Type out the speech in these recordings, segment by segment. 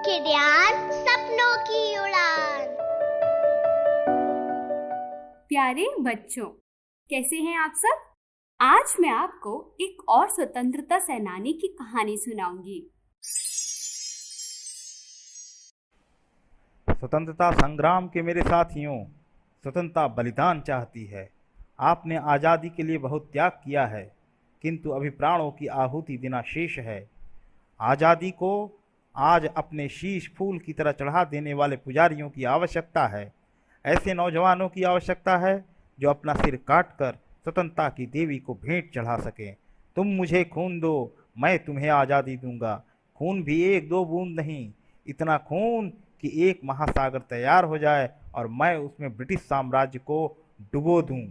सीखे ध्यान सपनों की उड़ान। प्यारे बच्चों, कैसे हैं आप सब? आज मैं आपको एक और स्वतंत्रता सेनानी की कहानी सुनाऊंगी। स्वतंत्रता संग्राम के मेरे साथियों, स्वतंत्रता बलिदान चाहती है। आपने आज़ादी के लिए बहुत त्याग किया है, किंतु अभी प्राणों की आहुति देना शेष है। आज़ादी को आज अपने शीश फूल की तरह चढ़ा देने वाले पुजारियों की आवश्यकता है। ऐसे नौजवानों की आवश्यकता है जो अपना सिर काटकर स्वतंत्रता की देवी को भेंट चढ़ा सकें। तुम मुझे खून दो, मैं तुम्हें आज़ादी दूंगा। खून भी एक दो बूंद नहीं, इतना खून कि एक महासागर तैयार हो जाए और मैं उसमें ब्रिटिश साम्राज्य को डुबो दूं।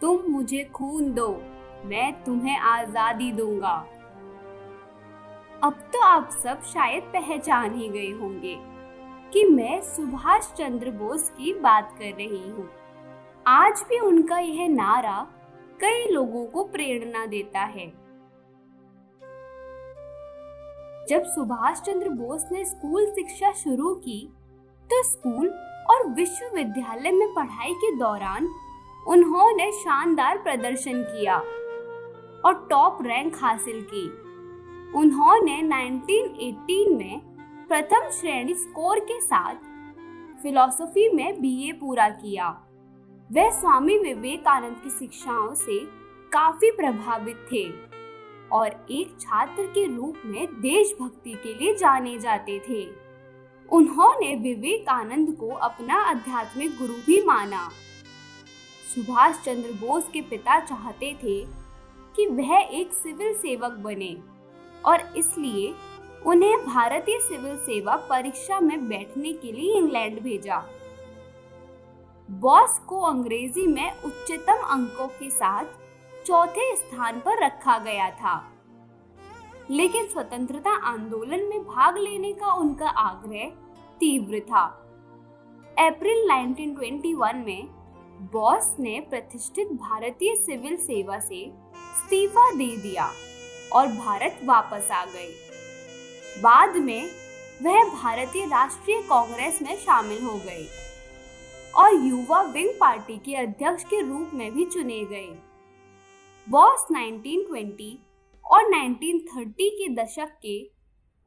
तुम मुझे खून दो, मैं तुम्हें आजादी दूंगा। अब तो आप सब शायद पहचान ही गए होंगे कि मैं सुभाष चंद्र बोस की बात कर रही हूँ। आज भी उनका यह नारा कई लोगों को प्रेरणा देता है। जब सुभाष चंद्र बोस ने स्कूल शिक्षा शुरू की तो स्कूल और विश्वविद्यालय में पढ़ाई के दौरान उन्होंने शानदार प्रदर्शन किया और टॉप रैंक हासिल की। उन्होंने 1918 में प्रथम श्रेणी स्कोर के साथ फिलॉसफी में बीए पूरा किया। वे स्वामी विवेकानंद की शिक्षाओं से काफी प्रभावित थे और एक छात्र के रूप में देशभक्ति के लिए जाने जाते थे। उन्होंने विवेकानंद को अपना आध्यात्मिक गुरु भी माना। सुभाष चंद्र बोस के पिता चाहते थे कि वह एक सिविल सेवक बने और इसलिए उन्हें भारतीय सिविल सेवा परीक्षा में बैठने के लिए इंग्लैंड भेजा। बोस को अंग्रेजी में उच्चतम अंकों के साथ चौथे स्थान पर रखा गया था, लेकिन स्वतंत्रता आंदोलन में भाग लेने का उनका आग्रह तीव्र था। अप्रैल 1921 में बोस ने प्रतिष्ठित भारतीय सिविल सेवा से इस्तीफा दे दिया और भारत वापस आ गए। बाद में वह भारतीय राष्ट्रीय कांग्रेस में शामिल हो गए और युवा विंग पार्टी के अध्यक्ष के रूप में भी चुने गए। बोस 1920 और 1930 के दशक के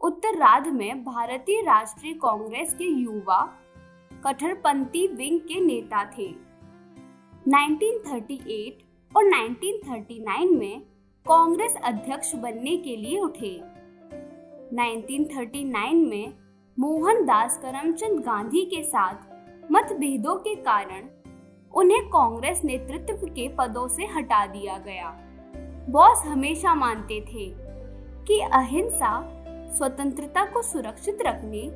उत्तरार्ध में भारतीय राष्ट्रीय कांग्रेस के युवा कट्टरपंथी विंग के नेता थे। 1938 और 1939 में कांग्रेस अध्यक्ष बनने के लिए उठे। 1939 में मोहनदास करमचंद गांधी के साथ मतभेदों के कारण उन्हें कांग्रेस नेतृत्व के पदों से हटा दिया गया। बोस हमेशा मानते थे कि अहिंसा स्वतंत्रता को सुरक्षित रखने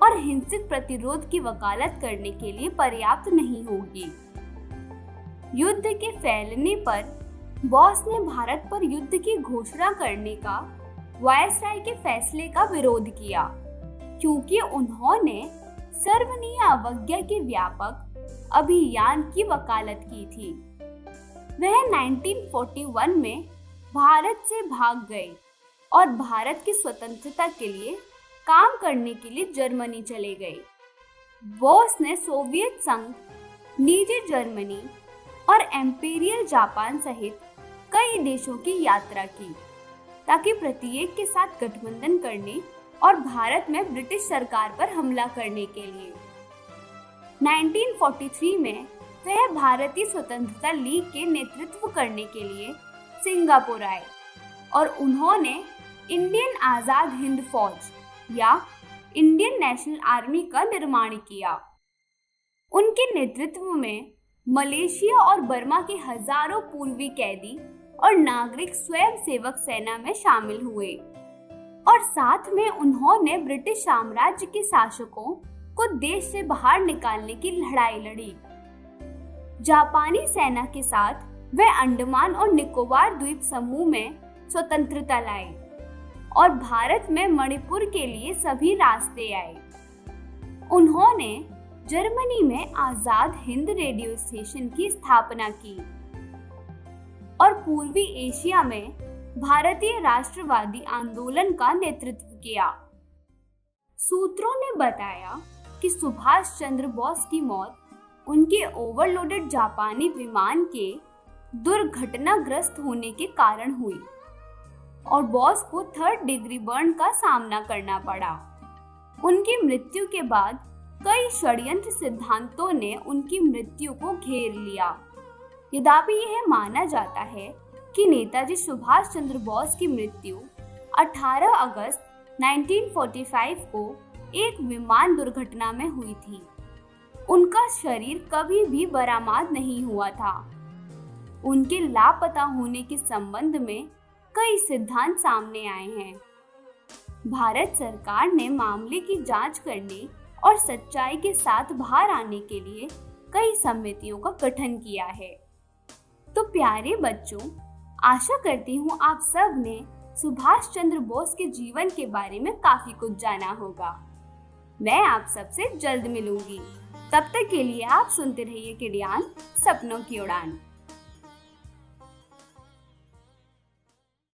और हिंसक प्रतिरोध की वकालत करने के लिए पर्याप्त नहीं होगी। युद्ध के फैलने पर बोस ने भारत पर युद्ध की घोषणा करने का वायसराय के फैसले का विरोध किया, क्योंकि उन्होंने सर्वनीय अवज्ञा के व्यापक अभियान की वकालत की थी। वह 1941 में भारत से भाग गए और भारत की स्वतंत्रता के लिए काम करने के लिए जर्मनी चले गए। बोस ने सोवियत संघ, निजी जर्मनी और एम्पीरियल जापान सहित कई देशों की यात्रा की, ताकि प्रत्येक के साथ गठबंधन करने और भारत में ब्रिटिश सरकार पर हमला करने के लिए। 1943 में वह भारतीय स्वतंत्रता लीग के नेतृत्व करने के लिए सिंगापुर आए और उन्होंने इंडियन आजाद हिंद फौज या इंडियन नेशनल आर्मी का निर्माण किया। उनके नेतृत्व में मलेशिया और बर्मा के हजारों पूर्वी कैदी और नागरिक स्वयं सेवक सेना में शामिल हुए और साथ में उन्होंने ब्रिटिश साम्राज्य के शासकों को देश से बाहर निकालने की लड़ाई लड़ी। जापानी सेना के साथ वे अंडमान और निकोबार द्वीप समूह में स्वतंत्रता लाए और भारत में मणिपुर के लिए सभी रास्ते आए। उन्होंने जर्मनी में आजाद हिंद रेडियो स्टेशन की स्थापना की और पूर्वी एशिया में भारतीय राष्ट्रवादी आंदोलन का नेतृत्व किया। सूत्रों ने बताया कि सुभाष चंद्र बोस की मौत उनके ओवरलोडेड जापानी विमान के दुर्घटनाग्रस्त होने के कारण हुई और बोस को 3rd डिग्री बर्न का सामना करना पड़ा। उनकी मृत्यु के बाद कई षड्यंत्र सिद्धांतों ने उनकी मृत्यु को घेर लिया। यद्यपि यह माना जाता है कि नेताजी सुभाष चंद्र बोस की मृत्यु 18 अगस्त 1945 को एक विमान दुर्घटना में हुई थी। उनका शरीर कभी भी बरामद नहीं हुआ था। उनके लापता होने के संबंध में कई सिद्धांत सामने आए हैं। भारत सरकार ने मामले की जांच करने और सच्चाई के साथ बाहर आने के लिए कई समितियों का गठन किया है। तो प्यारे बच्चों, आशा करती हूँ आप सब ने सुभाष चंद्र बोस के जीवन के बारे में काफी कुछ जाना होगा। मैं आप सबसे जल्द मिलूंगी। तब तक के लिए आप सुनते रहिए किडियान सपनों की उड़ान।